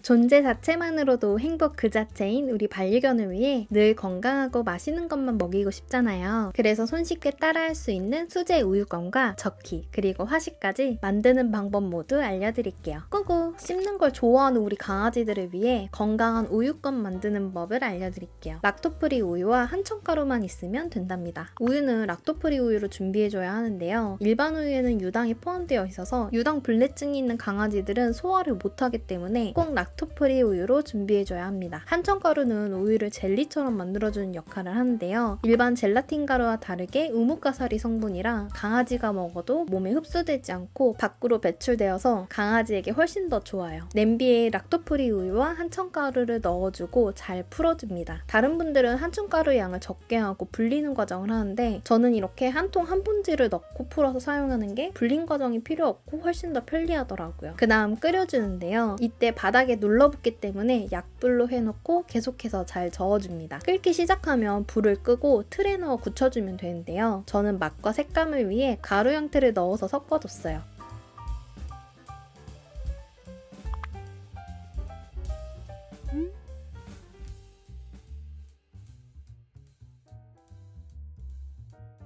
존재 자체만으로도 행복 그 자체인 우리 반려견을 위해 늘 건강하고 맛있는 것만 먹이고 싶잖아요. 그래서 손쉽게 따라할 수 있는 수제 우유껌과 젓기 그리고 화식까지 만드는 방법 모두 알려드릴게요. 꾸꾸! 씹는 걸 좋아하는 우리 강아지들을 위해 건강한 우유껌 만드는 법을 알려드릴게요. 락토프리 우유와 한천가루만 있으면 된답니다. 우유는 락토프리 우유로 준비해줘야 하는데요. 일반 우유에는 유당이 포함되어 있어서 유당 불내증이 있는 강아지들은 소화를 못하기 때문에 꼭 락토프리 우유로 준비해줘야 합니다. 한천가루는 우유를 젤리처럼 만들어주는 역할을 하는데요. 일반 젤라틴 가루와 다르게 우뭇가사리 성분이라 강아지가 먹어도 몸에 흡수되지 않고 밖으로 배출되어서 강아지에게 훨씬 더 좋아요. 냄비에 락토프리 우유와 한천가루를 넣어주고 잘 풀어줍니다. 다른 분들은 한천가루 양을 적게 하고 불리는 과정을 하는데 저는 이렇게 한 통 한 본지를 넣고 풀어서 사용하는 게 불린 과정이 필요 없고 훨씬 더 편리하더라고요. 그 다음 끓여주는데요. 이때 바닥에 눌러붙기 때문에 약불로 해놓고 계속해서 잘 저어줍니다. 끓기 시작하면 불을 끄고 틀에 넣어 굳혀주면 되는데요. 저는 맛과 색감을 위해 가루 형태를 넣어서 섞어줬어요.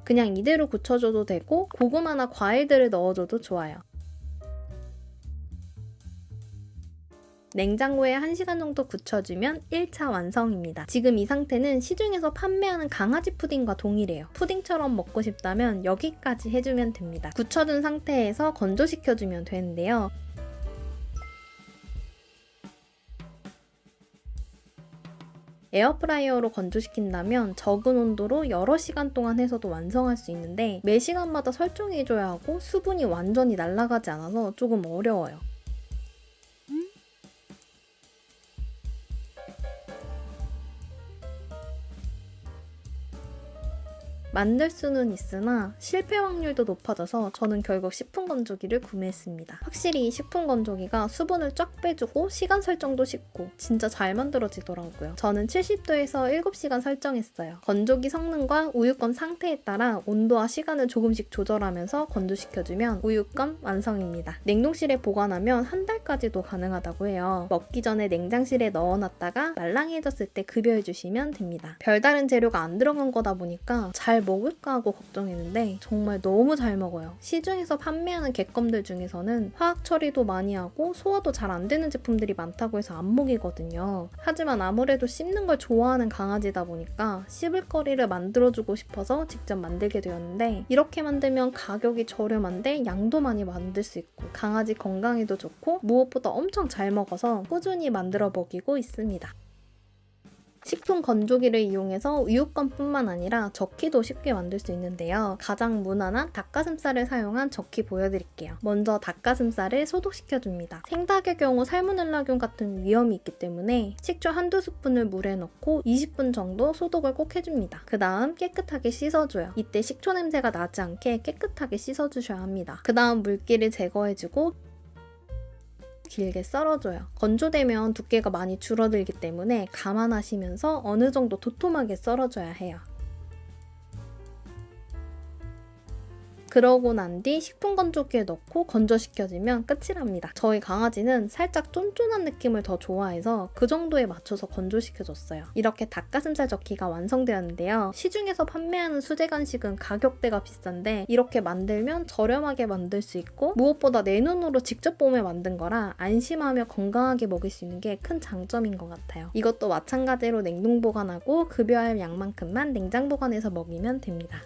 그냥 이대로 굳혀줘도 되고 고구마나 과일들을 넣어줘도 좋아요. 냉장고에 1시간 정도 굳혀주면 1차 완성입니다. 지금 이 상태는 시중에서 판매하는 강아지 푸딩과 동일해요. 푸딩처럼 먹고 싶다면 여기까지 해주면 됩니다. 굳혀둔 상태에서 건조시켜주면 되는데요. 에어프라이어로 건조시킨다면 적은 온도로 여러 시간 동안 해서도 완성할 수 있는데 매 시간마다 설정해줘야 하고 수분이 완전히 날아가지 않아서 조금 어려워요. 만들 수는 있으나 실패 확률도 높아져서 저는 결국 식품 건조기를 구매했습니다. 확실히 식품 건조기가 수분을 쫙 빼주고 시간 설정도 쉽고 진짜 잘 만들어지더라고요. 저는 70도에서 7시간 설정했어요. 건조기 성능과 우유껌 상태에 따라 온도와 시간을 조금씩 조절하면서 건조시켜주면 우유껌 완성입니다. 냉동실에 보관하면 한 달까지도 가능하다고 해요. 먹기 전에 냉장실에 넣어놨다가 말랑해졌을 때 급여해주시면 됩니다. 별다른 재료가 안 들어간 거다 보니까 잘 먹을까 하고 걱정했는데 정말 너무 잘 먹어요. 시중에서 판매하는 객검들 중에서는 화학 처리도 많이 하고 소화도 잘 안 되는 제품들이 많다고 해서 안 먹이거든요. 하지만 아무래도 씹는 걸 좋아하는 강아지다 보니까 씹을 거리를 만들어주고 싶어서 직접 만들게 되었는데 이렇게 만들면 가격이 저렴한데 양도 많이 만들 수 있고 강아지 건강에도 좋고 무엇보다 엄청 잘 먹어서 꾸준히 만들어 먹이고 있습니다. 식품 건조기를 이용해서 우유껌뿐만 아니라 젓기도 쉽게 만들 수 있는데요. 가장 무난한 닭가슴살을 사용한 젓기 보여드릴게요. 먼저 닭가슴살을 소독시켜줍니다. 생닭의 경우 살모넬라균 같은 위험이 있기 때문에 식초 한두 스푼을 물에 넣고 20분 정도 소독을 꼭 해줍니다. 그 다음 깨끗하게 씻어줘요. 이때 식초 냄새가 나지 않게 깨끗하게 씻어주셔야 합니다. 그 다음 물기를 제거해주고 길게 썰어줘요. 건조되면 두께가 많이 줄어들기 때문에 감안하시면서 어느 정도 도톰하게 썰어줘야 해요. 그러고 난 뒤 식품 건조기에 넣고 건조시켜주면 끝이랍니다. 저희 강아지는 살짝 쫀쫀한 느낌을 더 좋아해서 그 정도에 맞춰서 건조시켜줬어요. 이렇게 닭가슴살 젓기가 완성되었는데요. 시중에서 판매하는 수제 간식은 가격대가 비싼데 이렇게 만들면 저렴하게 만들 수 있고 무엇보다 내 눈으로 직접 보며 만든 거라 안심하며 건강하게 먹을 수 있는 게 큰 장점인 것 같아요. 이것도 마찬가지로 냉동 보관하고 급여할 양만큼만 냉장 보관해서 먹이면 됩니다.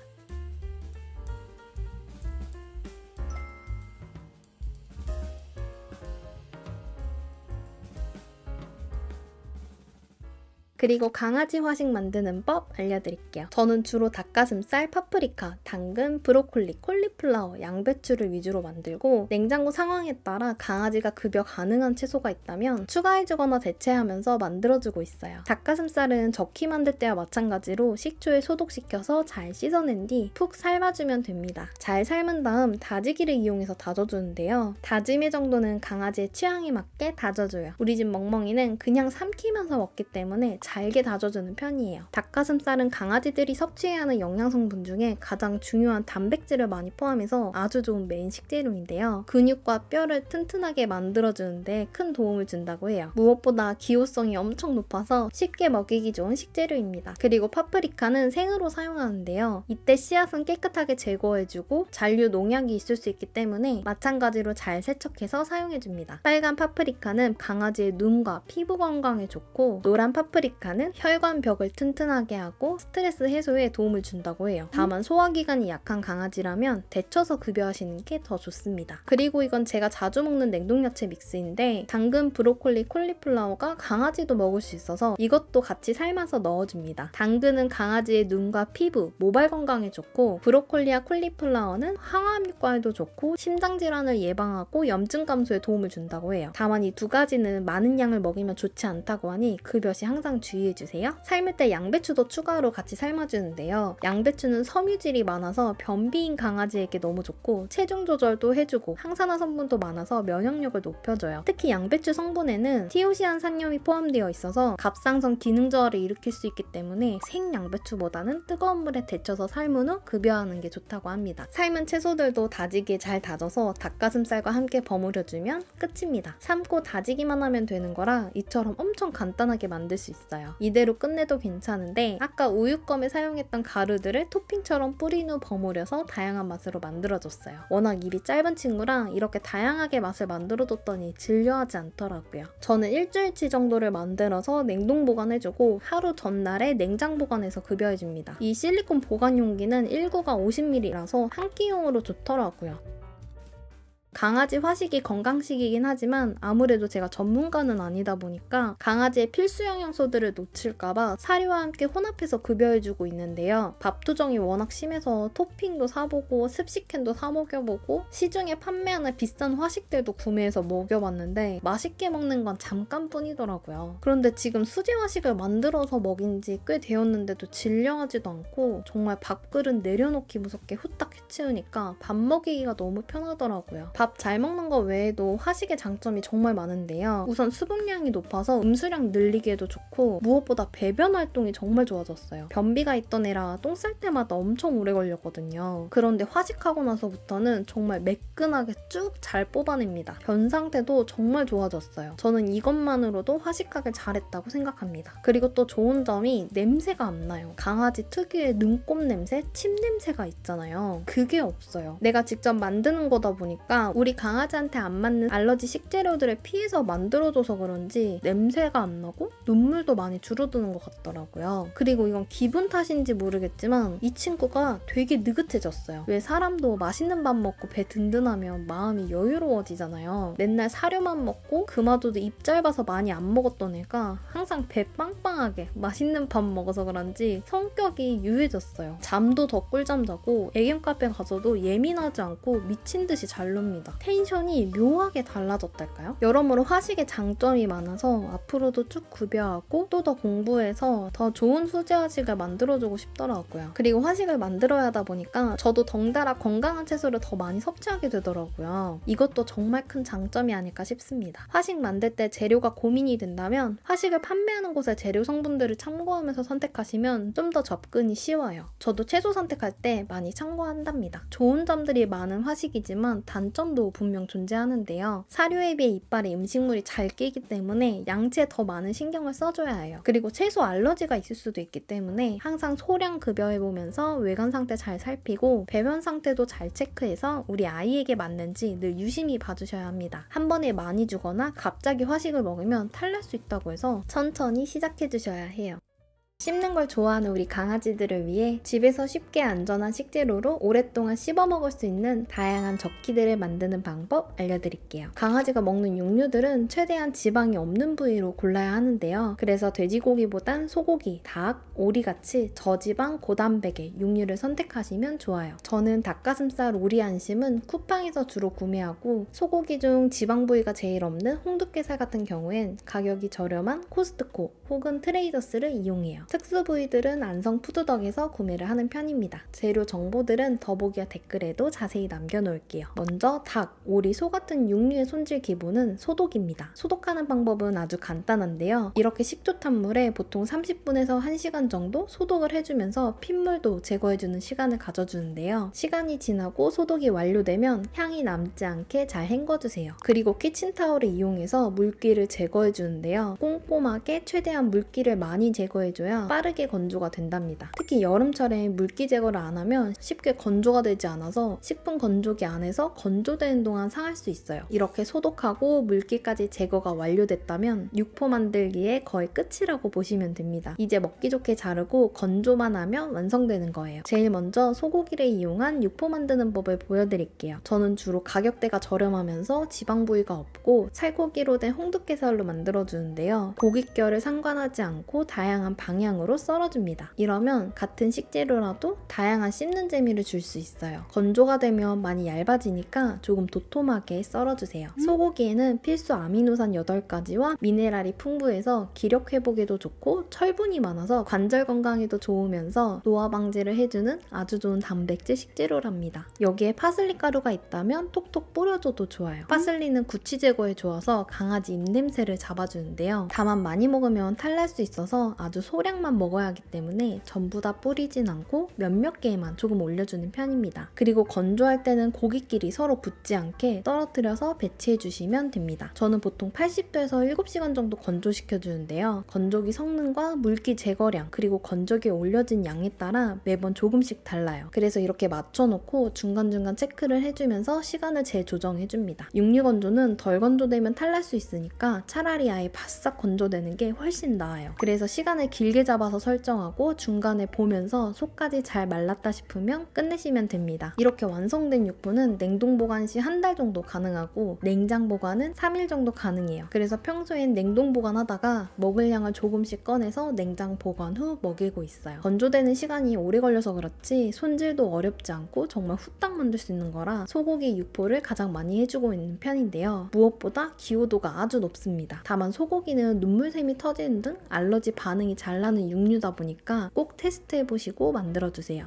그리고 강아지 화식 만드는 법 알려드릴게요. 저는 주로 닭가슴살, 파프리카, 당근, 브로콜리, 콜리플라워, 양배추를 위주로 만들고 냉장고 상황에 따라 강아지가 급여 가능한 채소가 있다면 추가해주거나 대체하면서 만들어주고 있어요. 닭가슴살은 젓기 만들 때와 마찬가지로 식초에 소독시켜서 잘 씻어낸 뒤 푹 삶아주면 됩니다. 잘 삶은 다음 다지기를 이용해서 다져주는데요. 다짐의 정도는 강아지의 취향에 맞게 다져줘요. 우리 집 멍멍이는 그냥 삼키면서 먹기 때문에 잘게 다져주는 편이에요. 닭가슴살은 강아지들이 섭취해야 하는 영양성분 중에 가장 중요한 단백질을 많이 포함해서 아주 좋은 메인 식재료인데요. 근육과 뼈를 튼튼하게 만들어주는데 큰 도움을 준다고 해요. 무엇보다 기호성이 엄청 높아서 쉽게 먹이기 좋은 식재료입니다. 그리고 파프리카는 생으로 사용하는데요. 이때 씨앗은 깨끗하게 제거해주고 잔류 농약이 있을 수 있기 때문에 마찬가지로 잘 세척해서 사용해줍니다. 빨간 파프리카는 강아지의 눈과 피부 건강에 좋고, 노란 파프리카는 혈관벽을 튼튼하게 하고 스트레스 해소에 도움을 준다고 해요. 다만 소화기관이 약한 강아지라면 데쳐서 급여하시는 게 더 좋습니다. 그리고 이건 제가 자주 먹는 냉동야채 믹스인데 당근, 브로콜리, 콜리플라워가 강아지도 먹을 수 있어서 이것도 같이 삶아서 넣어줍니다. 당근은 강아지의 눈과 피부, 모발 건강에 좋고, 브로콜리와 콜리플라워는 항암 효과에도 좋고 심장 질환을 예방하고 염증 감소에 도움을 준다고 해요. 다만 이 두 가지는 많은 양을 먹이면 좋지 않다고 하니 급여 시 항상 주의해주세요. 삶을 때 양배추도 추가로 같이 삶아주는데요. 양배추는 섬유질이 많아서 변비인 강아지에게 너무 좋고 체중 조절도 해주고 항산화 성분도 많아서 면역력을 높여줘요. 특히 양배추 성분에는 티오시안산염이 포함되어 있어서 갑상선 기능 저하를 일으킬 수 있기 때문에 생 양배추보다는 뜨거운 물에 데쳐서 삶은 후 급여하는 게 좋다고 합니다. 삶은 채소들도 다지기에 잘 다져서 닭가슴살과 함께 버무려주면 끝입니다. 삶고 다지기만 하면 되는 거라 이처럼 엄청 간단하게 만들 수 있어요. 이대로 끝내도 괜찮은데 아까 우유껌에 사용했던 가루들을 토핑처럼 뿌린 후 버무려서 다양한 맛으로 만들어줬어요. 워낙 입이 짧은 친구랑 이렇게 다양하게 맛을 만들어뒀더니 질려하지 않더라고요. 저는 일주일치 정도를 만들어서 냉동 보관해주고 하루 전날에 냉장 보관해서 급여해줍니다. 이 실리콘 보관 용기는 1구가 50ml라서 한 끼용으로 좋더라고요. 강아지 화식이 건강식이긴 하지만 아무래도 제가 전문가는 아니다 보니까 강아지의 필수 영양소들을 놓칠까봐 사료와 함께 혼합해서 급여해주고 있는데요. 밥투정이 워낙 심해서 토핑도 사보고 습식캔도 사먹여보고 시중에 판매하는 비싼 화식들도 구매해서 먹여봤는데 맛있게 먹는 건 잠깐뿐이더라고요. 그런데 지금 수제 화식을 만들어서 먹인 지 꽤 되었는데도 질려하지도 않고 정말 밥그릇 내려놓기 무섭게 후딱 해치우니까 밥 먹이기가 너무 편하더라고요. 밥 잘 먹는 거 외에도 화식의 장점이 정말 많은데요. 우선 수분량이 높아서 음수량 늘리기에도 좋고 무엇보다 배변 활동이 정말 좋아졌어요. 변비가 있던 애라 똥 쌀 때마다 엄청 오래 걸렸거든요. 그런데 화식하고 나서부터는 정말 매끈하게 쭉 잘 뽑아냅니다. 변 상태도 정말 좋아졌어요. 저는 이것만으로도 화식하길 잘했다고 생각합니다. 그리고 또 좋은 점이 냄새가 안 나요. 강아지 특유의 눈곱 냄새, 침 냄새가 있잖아요. 그게 없어요. 내가 직접 만드는 거다 보니까 우리 강아지한테 안 맞는 알러지 식재료들을 피해서 만들어줘서 그런지 냄새가 안 나고 눈물도 많이 줄어드는 것 같더라고요. 그리고 이건 기분 탓인지 모르겠지만 이 친구가 되게 느긋해졌어요. 왜 사람도 맛있는 밥 먹고 배 든든하면 마음이 여유로워지잖아요. 맨날 사료만 먹고 그마저도 입 짧아서 많이 안 먹었던 애가 항상 배 빵빵하게 맛있는 밥 먹어서 그런지 성격이 유해졌어요. 잠도 더 꿀잠 자고 애견 카페 가서도 예민하지 않고 미친 듯이 잘 놉니다. 텐션이 묘하게 달라졌달까요? 여러모로 화식의 장점이 많아서 앞으로도 쭉 급여하고 또 더 공부해서 더 좋은 수제 화식을 만들어주고 싶더라고요. 그리고 화식을 만들어야 하다 보니까 저도 덩달아 건강한 채소를 더 많이 섭취하게 되더라고요. 이것도 정말 큰 장점이 아닐까 싶습니다. 화식 만들 때 재료가 고민이 된다면 화식을 판매하는 곳의 재료 성분들을 참고하면서 선택하시면 좀 더 접근이 쉬워요. 저도 채소 선택할 때 많이 참고한답니다. 좋은 점들이 많은 화식이지만 단점도 분명 존재하는데요. 사료에 비해 이빨에 음식물이 잘 끼기 때문에 양치에 더 많은 신경을 써줘야 해요. 그리고 채소 알러지가 있을 수도 있기 때문에 항상 소량 급여해보면서 외관 상태 잘 살피고 배변 상태도 잘 체크해서 우리 아이에게 맞는지 늘 유심히 봐주셔야 합니다. 한 번에 많이 주거나 갑자기 화식을 먹으면 탈날 수 있다고 해서 천천히 시작해주셔야 해요. 씹는 걸 좋아하는 우리 강아지들을 위해 집에서 쉽게 안전한 식재료로 오랫동안 씹어 먹을 수 있는 다양한 접기들을 만드는 방법 알려드릴게요. 강아지가 먹는 육류들은 최대한 지방이 없는 부위로 골라야 하는데요. 그래서 돼지고기보단 소고기, 닭, 오리같이 저지방, 고단백의 육류를 선택하시면 좋아요. 저는 닭가슴살, 오리 안심은 쿠팡에서 주로 구매하고 소고기 중 지방 부위가 제일 없는 홍두깨살 같은 경우엔 가격이 저렴한 코스트코 혹은 트레이더스를 이용해요. 특수 부위들은 안성 푸드덕에서 구매를 하는 편입니다. 재료 정보들은 더보기와 댓글에도 자세히 남겨놓을게요. 먼저 닭, 오리, 소 같은 육류의 손질 기본은 소독입니다. 소독하는 방법은 아주 간단한데요. 이렇게 식초탄물에 보통 30분에서 1시간 정도 소독을 해주면서 핏물도 제거해주는 시간을 가져주는데요. 시간이 지나고 소독이 완료되면 향이 남지 않게 잘 헹궈주세요. 그리고 키친타올을 이용해서 물기를 제거해주는데요. 꼼꼼하게 최대한 물기를 많이 제거해줘야 빠르게 건조가 된답니다. 특히 여름철에 물기 제거를 안 하면 쉽게 건조가 되지 않아서 식품 건조기 안에서 건조되는 동안 상할 수 있어요. 이렇게 소독하고 물기까지 제거가 완료됐다면 육포 만들기에 거의 끝이라고 보시면 됩니다. 이제 먹기 좋게 자르고 건조만 하면 완성되는 거예요. 제일 먼저 소고기를 이용한 육포 만드는 법을 보여드릴게요. 저는 주로 가격대가 저렴하면서 지방 부위가 없고 살코기로 된 홍두깨살로 만들어주는데요. 고깃결을 상관하지 않고 다양한 방향으로 썰어줍니다. 이러면 같은 식재료라도 다양한 씹는 재미를 줄 수 있어요. 건조가 되면 많이 얇아지니까 조금 도톰하게 썰어주세요. 소고기에는 필수 아미노산 8가지와 미네랄이 풍부해서 기력 회복에도 좋고 철분이 많아서 관절 건강에도 좋으면서 노화 방지를 해주는 아주 좋은 단백질 식재료랍니다. 여기에 파슬리 가루가 있다면 톡톡 뿌려줘도 좋아요. 파슬리는 구취 제거에 좋아서 강아지 입냄새를 잡아주는데요. 다만 많이 먹으면 탈날 수 있어서 아주 소량만 먹어야 하기 때문에 전부 다 뿌리진 않고 몇몇 개만 조금 올려주는 편입니다. 그리고 건조할 때는 고기끼리 서로 붙지 않게 떨어뜨려서 배치해주시면 됩니다. 저는 보통 80도에서 7시간 정도 건조시켜주는데요. 건조기 성능과 물기 제거량 그리고 건조기에 올려진 양에 따라 매번 조금씩 달라요. 그래서 이렇게 맞춰놓고 중간중간 체크를 해주면서 시간을 재조정해줍니다. 육류 건조는 덜 건조되면 탈날 수 있으니까 차라리 아예 바싹 건조되는 게 훨씬 나아요. 그래서 시간을 길게 잡아서 설정하고 중간에 보면서 속까지 잘 말랐다 싶으면 끝내시면 됩니다. 이렇게 완성된 육포는 냉동 보관 시 한 달 정도 가능하고 냉장 보관은 3일 정도 가능해요. 그래서 평소엔 냉동 보관하다가 먹을 양을 조금씩 꺼내서 냉장 보관 후 먹이고 있어요. 건조되는 시간이 오래 걸려서 그렇지 손질도 어렵지 않고 정말 후딱 만들 수 있는 거라 소고기 육포를 가장 많이 해주고 있는 편인데요. 무엇보다 기호도가 아주 높습니다. 다만 소고기는 눈물샘이 터지는 등 알러지 반응이 잘 나는 육류다 보니까 꼭 테스트해보시고 만들어주세요.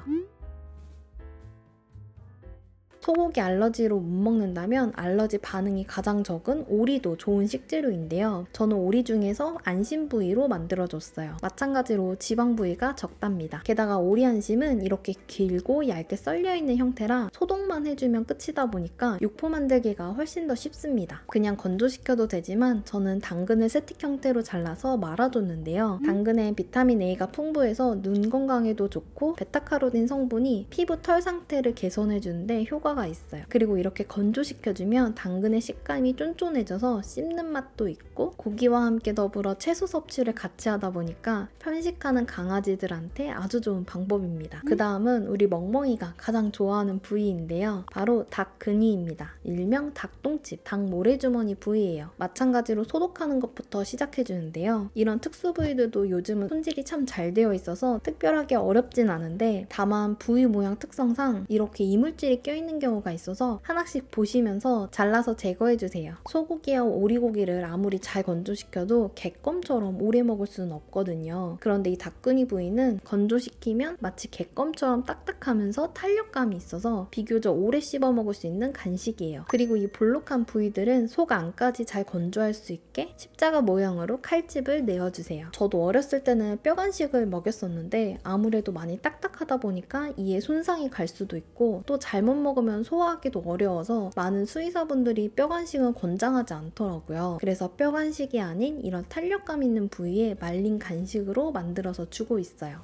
소고기 알러지로 못 먹는다면 알러지 반응이 가장 적은 오리도 좋은 식재료인데요. 저는 오리 중에서 안심 부위로 만들어줬어요. 마찬가지로 지방 부위가 적답니다. 게다가 오리 안심은 이렇게 길고 얇게 썰려있는 형태라 소독만 해주면 끝이다 보니까 육포 만들기가 훨씬 더 쉽습니다. 그냥 건조시켜도 되지만 저는 당근을 스틱 형태로 잘라서 말아줬는데요. 당근에 비타민 A가 풍부해서 눈 건강에도 좋고 베타카로틴 성분이 피부 털 상태를 개선해주는데 효과가 있어요. 그리고 이렇게 건조시켜주면 당근의 식감이 쫀쫀해져서 씹는 맛도 있고 고기와 함께 더불어 채소 섭취를 같이 하다 보니까 편식하는 강아지들한테 아주 좋은 방법입니다. 그 다음은 우리 멍멍이가 가장 좋아하는 부위인데요. 바로 닭근이입니다. 일명 닭똥집, 닭 모래주머니 부위예요. 마찬가지로 소독하는 것부터 시작해주는데요. 이런 특수 부위들도 요즘은 손질이 참 잘 되어 있어서 특별하게 어렵진 않은데 다만 부위 모양 특성상 이렇게 이물질이 껴있는 경우가 있어서 하나씩 보시면서 잘라서 제거해주세요. 소고기와 오리고기를 아무리 잘 건조시켜도 객껌처럼 오래 먹을 수는 없거든요. 그런데 이 닭근이 부위는 건조시키면 마치 객껌처럼 딱딱하면서 탄력감이 있어서 비교적 오래 씹어 먹을 수 있는 간식이에요. 그리고 이 볼록한 부위들은 속 안까지 잘 건조할 수 있게 십자가 모양으로 칼집을 내어주세요. 저도 어렸을 때는 뼈간식을 먹였었는데 아무래도 많이 딱딱하다 보니까 이에 손상이 갈 수도 있고 또 잘못 먹으면 소화하기도 어려워서 많은 수의사분들이 뼈간식은 권장하지 않더라고요. 그래서 뼈간식이 아닌 이런 탄력감 있는 부위에 말린 간식으로 만들어서 주고 있어요.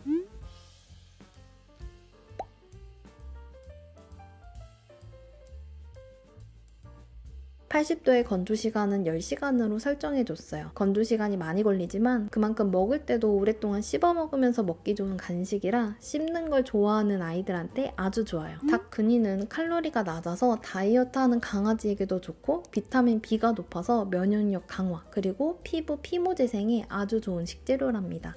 80도의 건조 시간은 10시간으로 설정해줬어요. 건조 시간이 많이 걸리지만 그만큼 먹을 때도 오랫동안 씹어 먹으면서 먹기 좋은 간식이라 씹는 걸 좋아하는 아이들한테 아주 좋아요. 닭 근이는 칼로리가 낮아서 다이어트하는 강아지에게도 좋고 비타민 B가 높아서 면역력 강화 그리고 피부 피모 재생에 아주 좋은 식재료랍니다.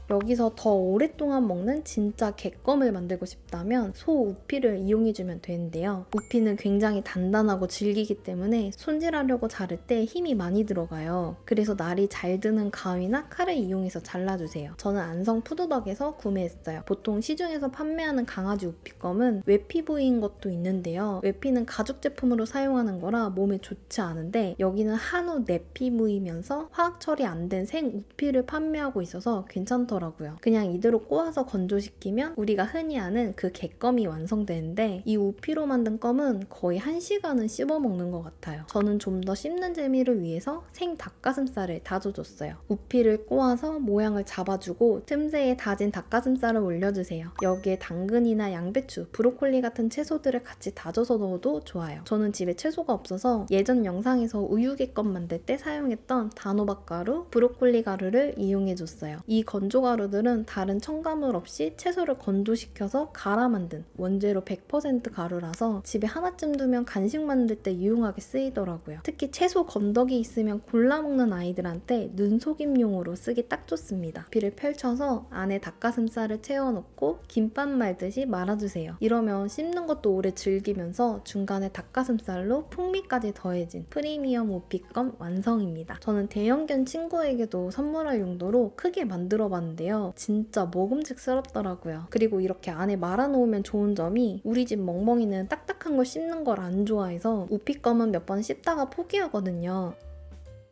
여기서 더 오랫동안 먹는 진짜 객껌을 만들고 싶다면 소 우피를 이용해주면 되는데요. 우피는 굉장히 단단하고 질기기 때문에 손질하려고 자를 때 힘이 많이 들어가요. 그래서 날이 잘 드는 가위나 칼을 이용해서 잘라주세요. 저는 안성 푸드덕에서 구매했어요. 보통 시중에서 판매하는 강아지 우피껌은 외피 부위인 것도 있는데요. 외피는 가죽 제품으로 사용하는 거라 몸에 좋지 않은데 여기는 한우 내피 부위면서 화학 처리 안 된 생 우피를 판매하고 있어서 괜찮더라고요. 그냥 이대로 꼬아서 건조시키면 우리가 흔히 아는 그 객껌이 완성되는데 이 우피로 만든 껌은 거의 1시간은 씹어 먹는 것 같아요. 저는 좀 더 씹는 재미를 위해서 생 닭가슴살을 다져줬어요. 우피를 꼬아서 모양을 잡아주고 틈새에 다진 닭가슴살을 올려주세요. 여기에 당근이나 양배추, 브로콜리 같은 채소들을 같이 다져서 넣어도 좋아요. 저는 집에 채소가 없어서 예전 영상에서 우유개껌 만들 때 사용했던 단호박 가루, 브로콜리 가루를 이용해줬어요. 이 건조 가루들은 다른 첨가물 없이 채소를 건조시켜서 갈아 만든 원재료 100% 가루라서 집에 하나쯤 두면 간식 만들 때 유용하게 쓰이더라고요. 특히 채소 건더기 있으면 골라 먹는 아이들한테 눈속임용으로 쓰기 딱 좋습니다. 비를 펼쳐서 안에 닭가슴살을 채워넣고 김밥 말듯이 말아주세요. 이러면 씹는 것도 오래 즐기면서 중간에 닭가슴살로 풍미까지 더해진 프리미엄 우피껌 완성입니다. 저는 대형견 친구에게도 선물할 용도로 크게 만들어봤는데요. 진짜 먹음직스럽더라고요. 그리고 이렇게 안에 말아놓으면 좋은 점이 우리 집 멍멍이는 딱딱한 걸 씹는 걸 안 좋아해서 우피껌은 몇 번 씹다가 포기하거든요.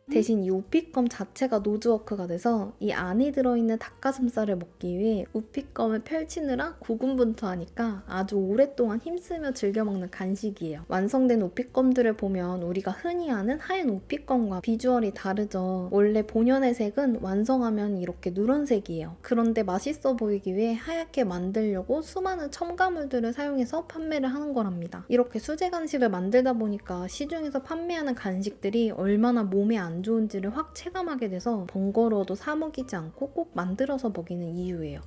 대신 이 우피껌 자체가 노즈워크가 돼서 이 안에 들어있는 닭가슴살을 먹기 위해 우피껌을 펼치느라 고군분투하니까 아주 오랫동안 힘쓰며 즐겨 먹는 간식이에요. 완성된 우피껌들을 보면 우리가 흔히 아는 하얀 우피껌과 비주얼이 다르죠. 원래 본연의 색은 완성하면 이렇게 누런색이에요. 그런데 맛있어 보이기 위해 하얗게 만들려고 수많은 첨가물들을 사용해서 판매를 하는 거랍니다. 이렇게 수제 간식을 만들다 보니까 시중에서 판매하는 간식들이 얼마나 몸에 안 좋은지를 확 체감하게 돼서 번거로워도 사 먹이지 않고 꼭 만들어서 먹이는 이유예요.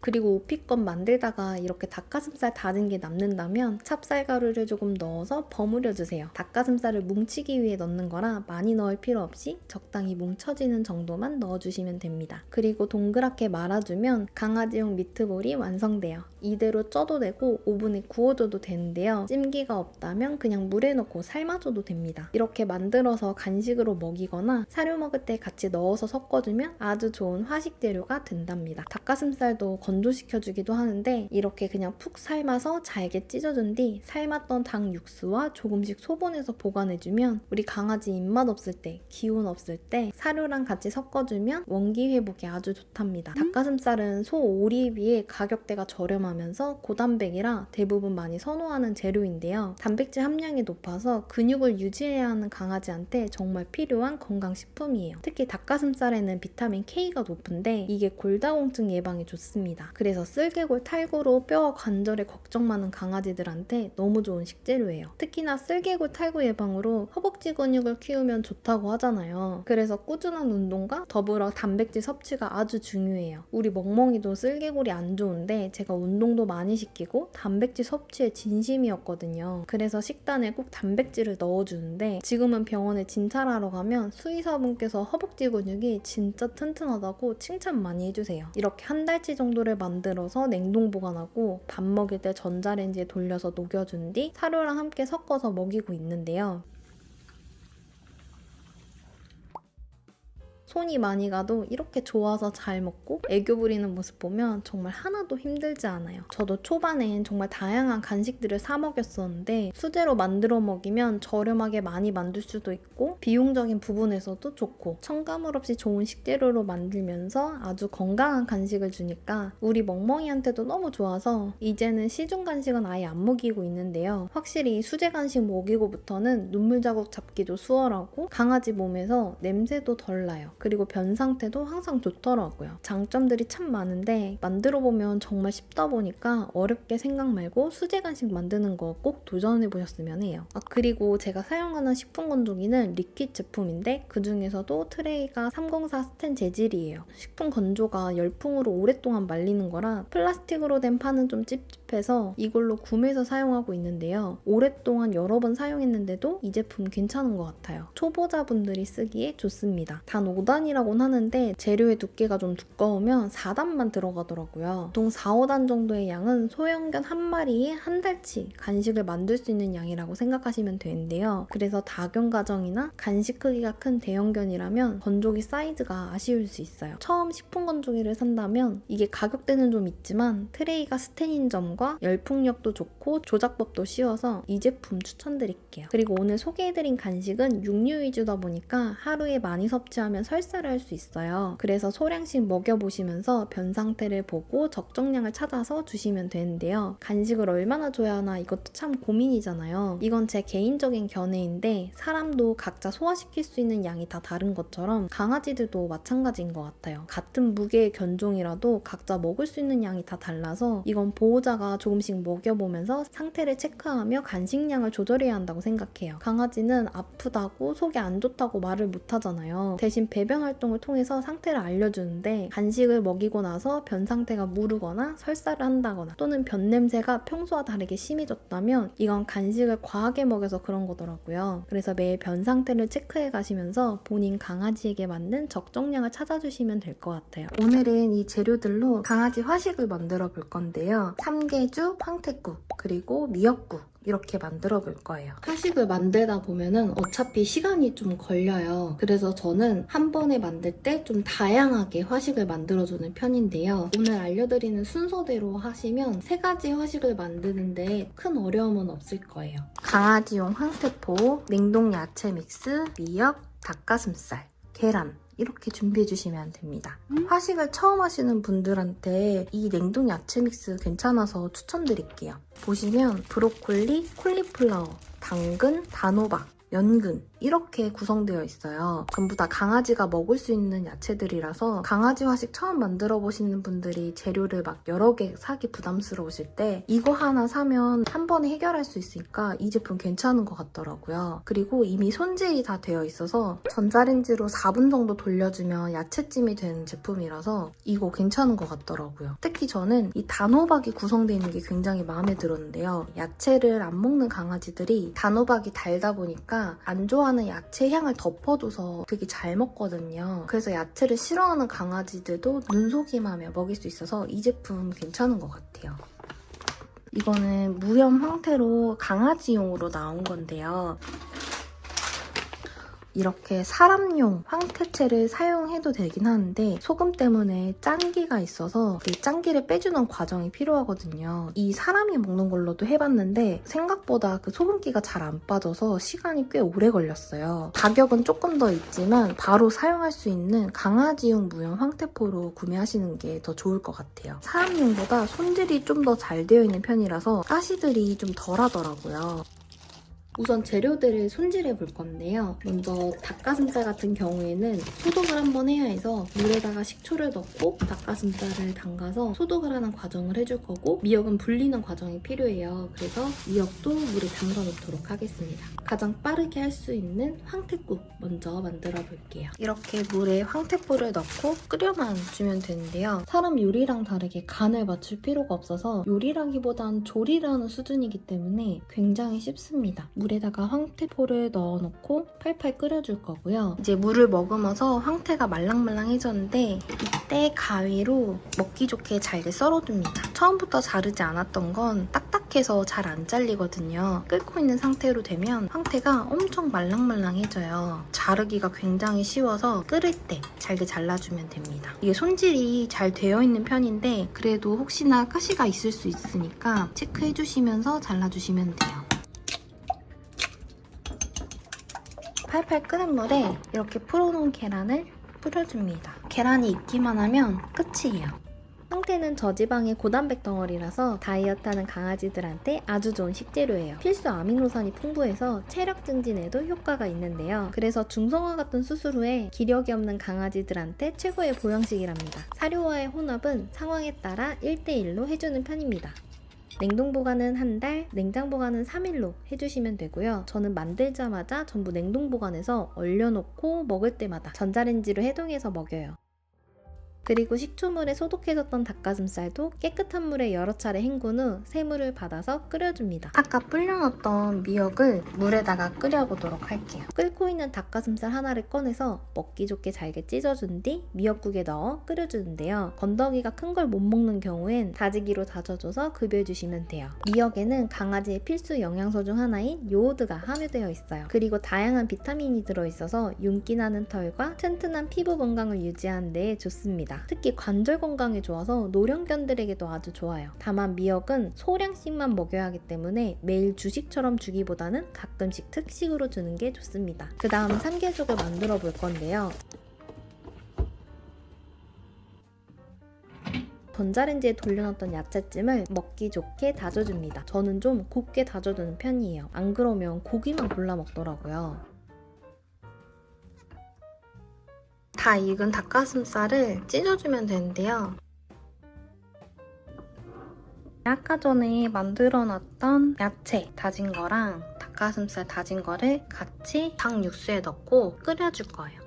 그리고 우피껌 만들다가 이렇게 닭가슴살 다진 게 남는다면 찹쌀가루를 조금 넣어서 버무려주세요. 닭가슴살을 뭉치기 위해 넣는 거라 많이 넣을 필요 없이 적당히 뭉쳐지는 정도만 넣어주시면 됩니다. 그리고 동그랗게 말아주면 강아지용 미트볼이 완성돼요. 이대로 쪄도 되고 오븐에 구워줘도 되는데요. 찜기가 없다면 그냥 물에 넣고 삶아줘도 됩니다. 이렇게 만들어서 간식으로 먹이거나 사료 먹을 때 같이 넣어서 섞어주면 아주 좋은 화식 재료가 된답니다. 닭가슴살도 건조시켜주기도 하는데 이렇게 그냥 푹 삶아서 잘게 찢어준 뒤 삶았던 닭 육수와 조금씩 소분해서 보관해주면 우리 강아지 입맛 없을 때, 기운 없을 때 사료랑 같이 섞어주면 원기 회복에 아주 좋답니다. 닭가슴살은 소 오리에 비해 가격대가 저렴하면서 고단백이라 대부분 많이 선호하는 재료인데요. 단백질 함량이 높아서 근육을 유지해야 하는 강아지한테 정말 필요한 건강식품이에요. 특히 닭가슴살에는 비타민 K가 높은데 이게 골다공증 예방에 좋습니다. 그래서 쓸개골 탈구로 뼈와 관절에 걱정 많은 강아지들한테 너무 좋은 식재료예요. 특히나 쓸개골 탈구 예방으로 허벅지 근육을 키우면 좋다고 하잖아요. 그래서 꾸준한 운동과 더불어 단백질 섭취가 아주 중요해요. 우리 멍멍이도 쓸개골이 안 좋은데 제가 운동도 많이 시키고 단백질 섭취에 진심이었거든요. 그래서 식단에 꼭 단백질을 넣어주는데 지금은 병원에 진찰하러 가면 수의사분께서 허벅지 근육이 진짜 튼튼하다고 칭찬 많이 해주세요. 이렇게 한 달치 정도를 만들어서 냉동 보관하고 밥 먹일 때 전자레인지에 돌려서 녹여준 뒤 사료랑 함께 섞어서 먹이고 있는데요. 손이 많이 가도 이렇게 좋아서 잘 먹고 애교 부리는 모습 보면 정말 하나도 힘들지 않아요. 저도 초반엔 정말 다양한 간식들을 사 먹였었는데 수제로 만들어 먹이면 저렴하게 많이 만들 수도 있고 비용적인 부분에서도 좋고 첨가물 없이 좋은 식재료로 만들면서 아주 건강한 간식을 주니까 우리 멍멍이한테도 너무 좋아서 이제는 시중 간식은 아예 안 먹이고 있는데요. 확실히 수제 간식 먹이고부터는 눈물 자국 잡기도 수월하고 강아지 몸에서 냄새도 덜 나요. 그리고 변 상태도 항상 좋더라고요. 장점들이 참 많은데 만들어보면 정말 쉽다 보니까 어렵게 생각 말고 수제 간식 만드는 거 꼭 도전해보셨으면 해요. 그리고 제가 사용하는 식품 건조기는 리퀴드 제품인데 그 중에서도 트레이가 304 스텐 재질이에요. 식품 건조가 열풍으로 오랫동안 말리는 거라 플라스틱으로 된 판은 좀 찝찝해요. 샵에서 이걸로 구매해서 사용하고 있는데요. 오랫동안 여러 번 사용했는데도 이 제품 괜찮은 것 같아요. 초보자분들이 쓰기에 좋습니다. 단 5단이라고는 하는데 재료의 두께가 좀 두꺼우면 4단만 들어가더라고요. 보통 4, 5단 정도의 양은 소형견 한 마리에 한 달치 간식을 만들 수 있는 양이라고 생각하시면 되는데요. 그래서 다견 가정이나 간식 크기가 큰 대형견이라면 건조기 사이즈가 아쉬울 수 있어요. 처음 식품 건조기를 산다면 이게 가격대는 좀 있지만 트레이가 스텐인 점과 열풍력도 좋고 조작법도 쉬워서 이 제품 추천드릴게요. 그리고 오늘 소개해드린 간식은 육류 위주다 보니까 하루에 많이 섭취하면 설사를 할 수 있어요. 그래서 소량씩 먹여보시면서 변 상태를 보고 적정량을 찾아서 주시면 되는데요. 간식을 얼마나 줘야 하나 이것도 참 고민이잖아요. 이건 제 개인적인 견해인데 사람도 각자 소화시킬 수 있는 양이 다 다른 것처럼 강아지들도 마찬가지인 것 같아요. 같은 무게의 견종이라도 각자 먹을 수 있는 양이 다 달라서 이건 보호자가 조금씩 먹여보면서 상태를 체크하며 간식량을 조절해야 한다고 생각해요. 강아지는 아프다고 속이 안 좋다고 말을 못 하잖아요. 대신 배변 활동을 통해서 상태를 알려주는데 간식을 먹이고 나서 변 상태가 무르거나 설사를 한다거나 또는 변 냄새가 평소와 다르게 심해졌다면 이건 간식을 과하게 먹여서 그런 거더라고요. 그래서 매일 변 상태를 체크해 가시면서 본인 강아지에게 맞는 적정량을 찾아주시면 될 것 같아요. 오늘은 이 재료들로 강아지 화식을 만들어 볼 건데요. 삼계죽, 황태국, 그리고 미역국 이렇게 만들어 볼 거예요. 화식을 만들다 보면은 어차피 시간이 좀 걸려요. 그래서 저는 한 번에 만들 때 좀 다양하게 화식을 만들어주는 편인데요. 오늘 알려드리는 순서대로 하시면 3가지 화식을 만드는데 큰 어려움은 없을 거예요. 강아지용 황태포, 냉동 야채 믹스, 미역, 닭가슴살, 계란 이렇게 준비해 주시면 됩니다. 화식을 처음 하시는 분들한테 이 냉동 야채 믹스 괜찮아서 추천드릴게요. 보시면 브로콜리, 콜리플라워, 당근, 단호박, 연근 이렇게 구성되어 있어요. 전부 다 강아지가 먹을 수 있는 야채들이라서 강아지 화식 처음 만들어 보시는 분들이 재료를 막 여러 개 사기 부담스러우실 때 이거 하나 사면 한 번에 해결할 수 있으니까 이 제품 괜찮은 것 같더라고요. 그리고 이미 손질이 다 되어 있어서 전자레인지로 4분 정도 돌려주면 야채찜이 되는 제품이라서 이거 괜찮은 것 같더라고요. 특히 저는 이 단호박이 구성되어 있는 게 굉장히 마음에 들었는데요. 야채를 안 먹는 강아지들이 단호박이 달다 보니까 안 좋아하는 야채 향을 덮어줘서 되게 잘 먹거든요. 그래서 야채를 싫어하는 강아지들도 눈속임하며 먹일 수 있어서 이 제품 괜찮은 것 같아요. 이거는 무염 황태로 강아지용으로 나온 건데요. 이렇게 사람용 황태채를 사용해도 되긴 하는데 소금 때문에 짠기가 있어서 그 짠기를 빼주는 과정이 필요하거든요. 이 사람이 먹는 걸로도 해봤는데 생각보다 그 소금기가 잘 안 빠져서 시간이 꽤 오래 걸렸어요. 가격은 조금 더 있지만 바로 사용할 수 있는 강아지용 무염 황태포로 구매하시는 게 더 좋을 것 같아요. 사람용보다 손질이 좀 더 잘 되어 있는 편이라서 가시들이 좀 덜 하더라고요. 우선 재료들을 손질해 볼 건데요. 먼저 닭가슴살 같은 경우에는 소독을 한번 해야 해서 물에다가 식초를 넣고 닭가슴살을 담가서 소독을 하는 과정을 해줄 거고 미역은 불리는 과정이 필요해요. 그래서 미역도 물에 담가 놓도록 하겠습니다. 가장 빠르게 할 수 있는 황태국 먼저 만들어 볼게요. 이렇게 물에 황태포를 넣고 끓여만 주면 되는데요. 사람 요리랑 다르게 간을 맞출 필요가 없어서 요리라기보단 조리라는 수준이기 때문에 굉장히 쉽습니다. 물에다가 황태포를 넣어놓고 팔팔 끓여줄 거고요. 이제 물을 머금어서 황태가 말랑말랑해졌는데 이때 가위로 먹기 좋게 잘게 썰어줍니다. 처음부터 자르지 않았던 건 딱딱해서 잘 안 잘리거든요. 끓고 있는 상태로 되면 황태가 엄청 말랑말랑해져요. 자르기가 굉장히 쉬워서 끓을 때 잘게 잘라주면 됩니다. 이게 손질이 잘 되어 있는 편인데 그래도 혹시나 가시가 있을 수 있으니까 체크해주시면서 잘라주시면 돼요. 팔팔 끓은 물에 이렇게 풀어놓은 계란을 뿌려줍니다. 계란이 익기만 하면 끝이에요. 황태는 저지방의 고단백 덩어리라서 다이어트하는 강아지들한테 아주 좋은 식재료예요. 필수 아미노산이 풍부해서 체력 증진에도 효과가 있는데요. 그래서 중성화 같은 수술 후에 기력이 없는 강아지들한테 최고의 보양식이랍니다. 사료와의 혼합은 상황에 따라 1:1로 해주는 편입니다. 냉동 보관은 한 달, 냉장 보관은 3일로 해주시면 되고요. 저는 만들자마자 전부 냉동 보관해서 얼려놓고 먹을 때마다 전자레인지로 해동해서 먹여요. 그리고 식초물에 소독해뒀던 닭가슴살도 깨끗한 물에 여러 차례 헹군 후 새물을 받아서 끓여줍니다. 아까 불려놨던 미역을 물에다가 끓여보도록 할게요. 끓고 있는 닭가슴살 하나를 꺼내서 먹기 좋게 잘게 찢어준 뒤 미역국에 넣어 끓여주는데요. 건더기가 큰 걸 못 먹는 경우엔 다지기로 다져줘서 급여주시면 돼요. 미역에는 강아지의 필수 영양소 중 하나인 요오드가 함유되어 있어요. 그리고 다양한 비타민이 들어있어서 윤기 나는 털과 튼튼한 피부 건강을 유지하는 데 좋습니다. 특히 관절 건강에 좋아서 노령견들에게도 아주 좋아요. 다만 미역은 소량씩만 먹여야 하기 때문에 매일 주식처럼 주기보다는 가끔씩 특식으로 주는 게 좋습니다. 그 다음 삼계죽을 만들어 볼 건데요. 전자레인지에 돌려놨던 야채찜을 먹기 좋게 다져줍니다. 저는 좀 곱게 다져두는 편이에요. 안 그러면 고기만 골라 먹더라고요. 다 익은 닭가슴살을 찢어주면 되는데요. 아까 전에 만들어놨던 야채 다진 거랑 닭가슴살 다진 거를 같이 닭 육수에 넣고 끓여줄 거예요.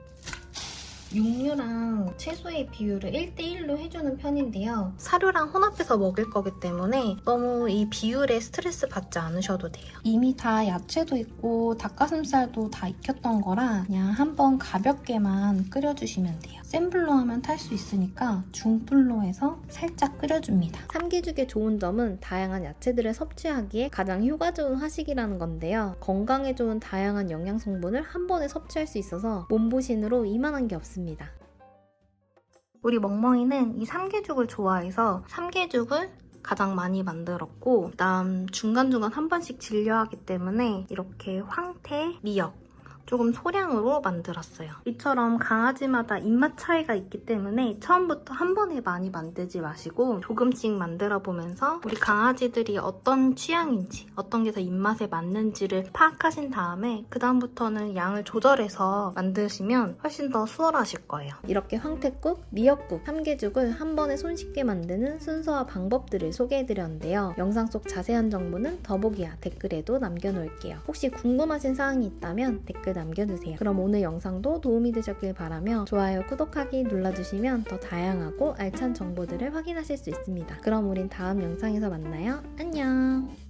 육류랑 채소의 비율을 1대1로 해주는 편인데요. 사료랑 혼합해서 먹을 거기 때문에 너무 이 비율에 스트레스 받지 않으셔도 돼요. 이미 다 야채도 있고 닭가슴살도 다 익혔던 거라 그냥 한번 가볍게만 끓여주시면 돼요. 센 불로 하면 탈 수 있으니까 중불로 해서 살짝 끓여줍니다. 삼계죽의 좋은 점은 다양한 야채들을 섭취하기에 가장 효과 좋은 화식이라는 건데요. 건강에 좋은 다양한 영양 성분을 한 번에 섭취할 수 있어서 몸보신으로 이만한 게 없습니다. 우리 멍멍이는 이 삼계죽을 좋아해서 삼계죽을 가장 많이 만들었고 그다음 중간중간 한 번씩 진료하기 때문에 이렇게 황태, 미역 조금 소량으로 만들었어요. 이처럼 강아지마다 입맛 차이가 있기 때문에 처음부터 한 번에 많이 만들지 마시고 조금씩 만들어 보면서 우리 강아지들이 어떤 취향인지 어떤 게 더 입맛에 맞는지를 파악하신 다음에 그 다음부터는 양을 조절해서 만드시면 훨씬 더 수월하실 거예요. 이렇게 황태국, 미역국, 삼계죽을 한 번에 손쉽게 만드는 순서와 방법들을 소개해드렸는데요. 영상 속 자세한 정보는 더보기야 댓글에도 남겨놓을게요. 혹시 궁금하신 사항이 있다면 댓글 남겨주세요. 그럼 오늘 영상도 도움이 되셨길 바라며 좋아요, 구독하기 눌러주시면 더 다양하고 알찬 정보들을 확인하실 수 있습니다. 그럼 우린 다음 영상에서 만나요. 안녕!